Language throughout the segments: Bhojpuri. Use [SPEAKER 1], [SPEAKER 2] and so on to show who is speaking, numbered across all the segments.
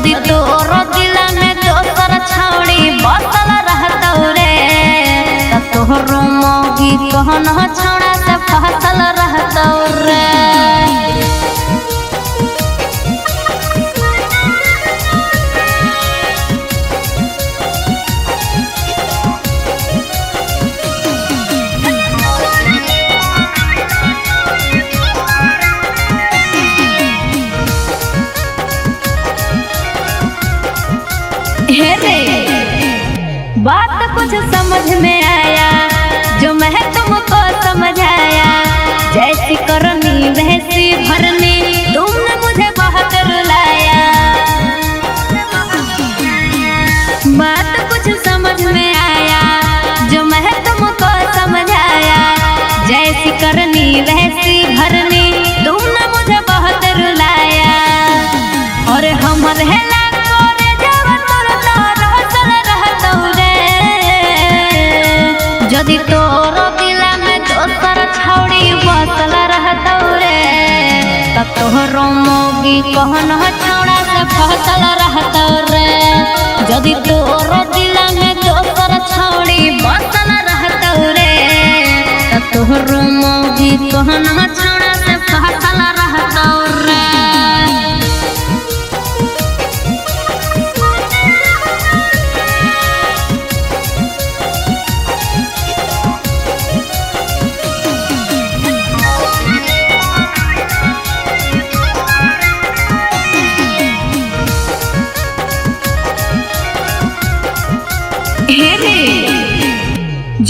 [SPEAKER 1] जदि तोर दिल में दोसर छौड़ी बसल रहतौ रे त तोहर मौगी कहन छौड़ा से फसल रहतौ रे। हे रे बात कुछ समझ में आया जो मैं तुमको समझाया, जैसी करनी वैसी भरनी तुमने मुझे बहुत रुलाया। बात कुछ समझ में आया जो मैं तुमको समझाया, जैसी करनी वैसी भरनी तुमने मुझे बहुत रुलाया। और हमर है जदि तोर दिल में दोसर छौड़ी बसल रहतौ रे त तोहर मौगी कहन छौड़ा से फसल रहतौ रे। जदि तोर दिल में दोसर छौड़ी बसल रहतौ रे त तोहर मौगी कहन छौड़ा से फसल रहतौ रे।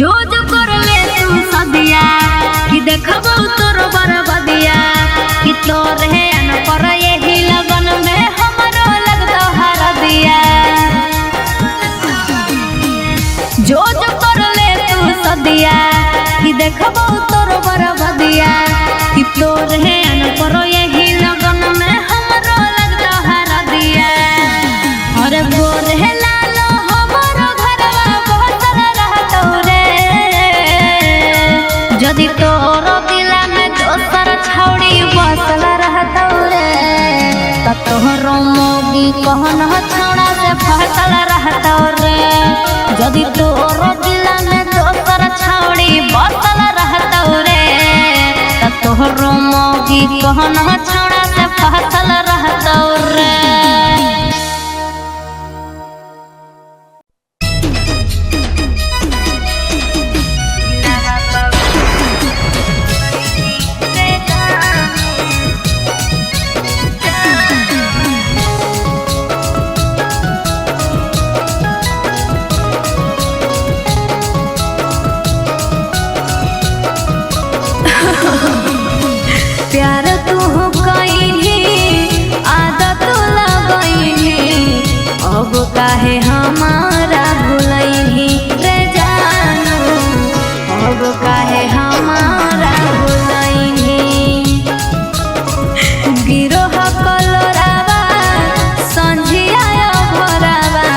[SPEAKER 1] जो जो कर ले तू सदिया कि देखबो तोर बरबदिया, कि तोर है न पर यही लगन में हमरो लगतो हरदिया। जो जो कर ले तू सदिया कि देखबो तोर बरबदिया, कि तोर है न पर यही लगन में हमरो लगतो हरदिया। और गोर है जदि तोर दिल में दोसर छौड़ी बसल रहतौ रे त तोहर मौगी कहन छौड़ा से फसल रहतौ रे। जदि तोर दिल में दोसर छौड़ी बसल रहतौ रे त तोहर मौगी कहन छौड़ा से फसल रहतौ रे। प्यार तू कइली आदत लगइली, अब काहे हमारा भुलइली रे जानू, अब काहे हमारा भुलइली। गिरोह कलोरावा संझिया भरावा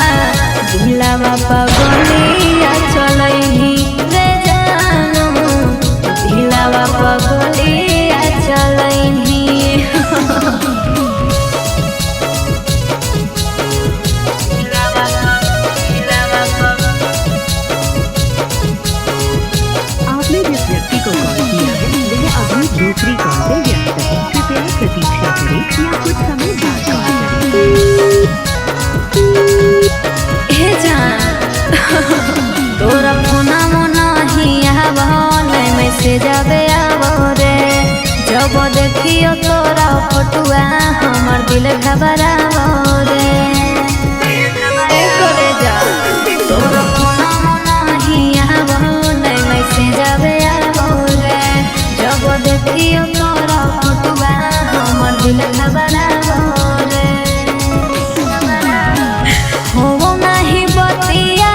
[SPEAKER 1] दिलवा पगलिया चलइली रे जानू, दिलवा पगलिया चलइली।
[SPEAKER 2] आपने जिस व्यक्ति को कॉल किया है वह अभी दूसरी कॉल पे व्यस्त है, कृपया प्रतीक्षा करें या कुछ समय बाद कॉल करें।
[SPEAKER 1] हे जान तोरा फोना मोना ही आवो नै मैसेज आवे आवो रे, जब देखियो तोरा फोटुआ हमर दिल घबरावो रे। करे जा तोरा फोना मोना ही आवो नै मैसेज आवे आवो रे, जब देखियो तोरा फोटुआ हमर दिल घबरावो रे। हो नहीं बतिया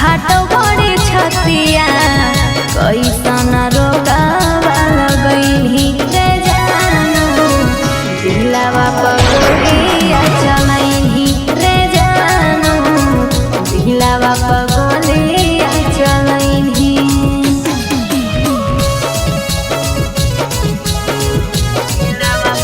[SPEAKER 1] हाटो बड़ी छतिया कैसन रोगावा लगइली रे जानू, दिलवा पगलिया चलइली रे जानू, दिलवा पगलिया चलइली। दिलवा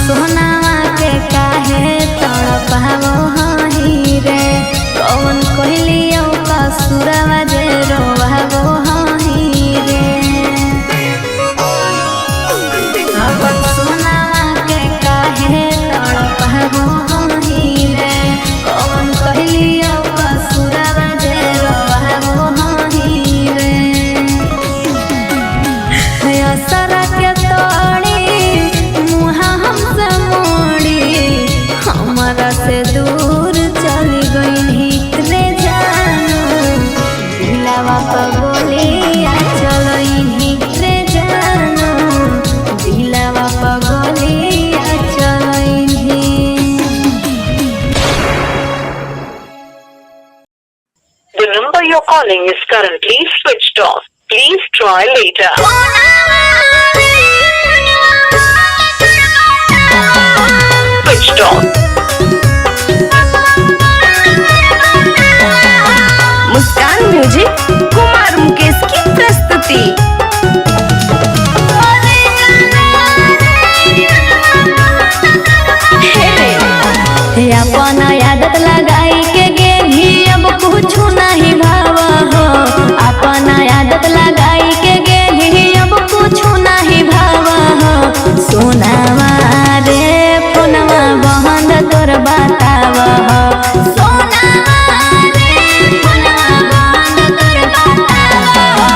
[SPEAKER 1] सोनावा के काहे तड़पावो हही रे कौन कहलियो कसुरवा जे रोवावो हही रे अपन सोनावा के काहे तड़पावो हही रे कौन कहलियो कसुरवा जे रोवावो हही रे असरा के तोड़ी मुहा हमसे मोड़ी हमारा से दूर चली गई रे जानू दिलवा पर गोलियां चलई रे जानू दिलवा पर गोलियां चलई
[SPEAKER 3] The number you're calling is currently switched off. Please try later. Switched off.
[SPEAKER 4] Muskan music Kumar Mukesh की प्रस्तुति।
[SPEAKER 1] अपन आदत लगाई के गेंधी अब कुछ नहीं भावा हो अपन आदत लगाई के गेंधी अब कुछ नहीं भावा हो सोनावा रे फोनवा बहन तोर बतावा हो सोनावा रे फोनवा बहन तोर बतावा हो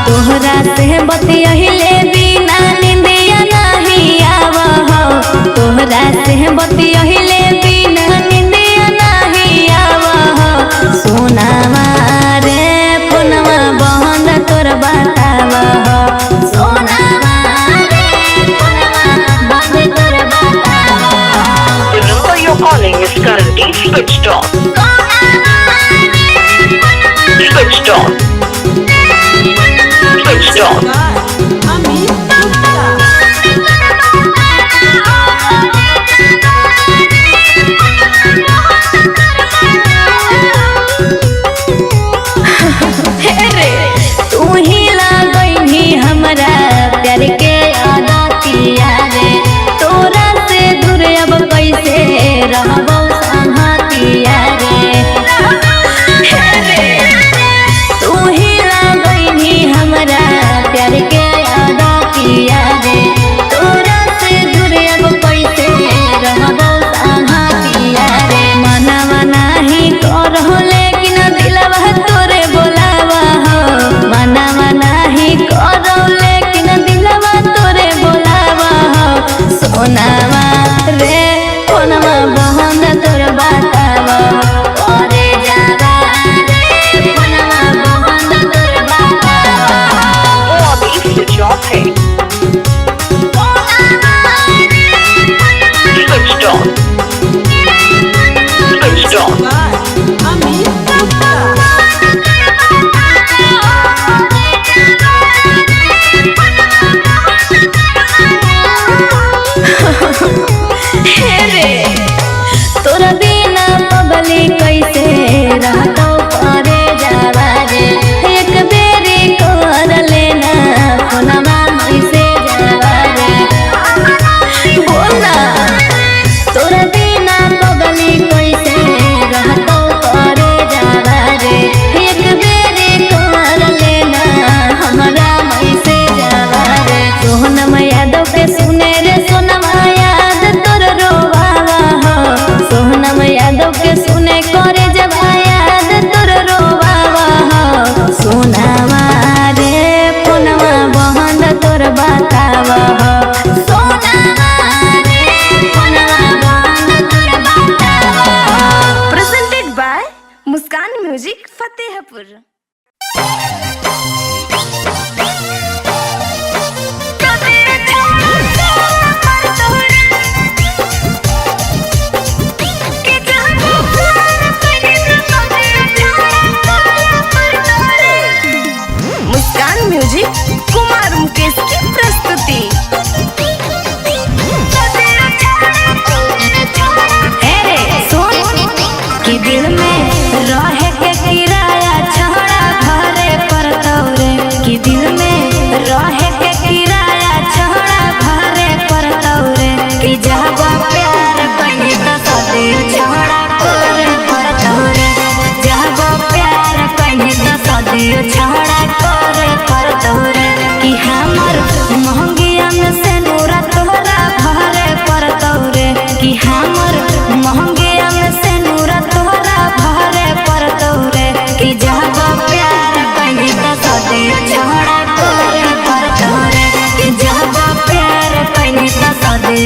[SPEAKER 1] तोहरा से बतियहिले बिना निंदिया नहीं आवा हो तोहरा से बतियहिले सोनावा रे फोनवा बहन तोर बतावा हो सोनावा रे फोनवा बहन तोर बतावा हो
[SPEAKER 3] The number you're calling is currently switched off. Switched off. Switched off.
[SPEAKER 1] तू ही लागई हमरा प्यार के आदतिया रे तोरा से दूर अब कैसे रहबो संगतिया रे तू ही लागई हमरा प्यार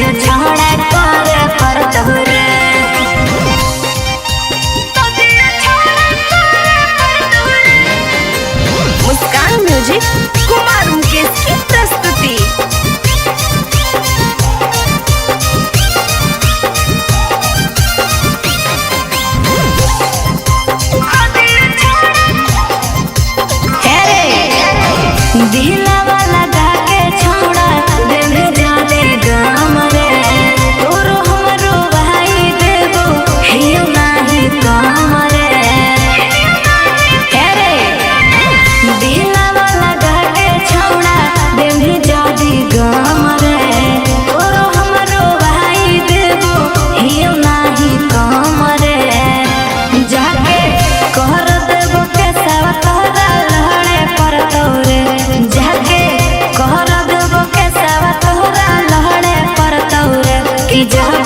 [SPEAKER 1] छौड़ा करे परतौ रे
[SPEAKER 4] मुस्कान म्यूजिक कुमार मुकेश की प्रस्तुति।
[SPEAKER 1] दिलवा लगा के छौड़ा देव जाने गम रे तोरो हमरो भाई देबो हियो नाही कम रे दिलवा लगा के छौड़ा देव जाने गम रे तोरो हमरो भाई देबो हियो नाही कम रे जाके कहर देबो के सब तोरा लहड़े परतौ रे जाके कहर देबो के सब तोरा लहड़े परतौ रे कि जब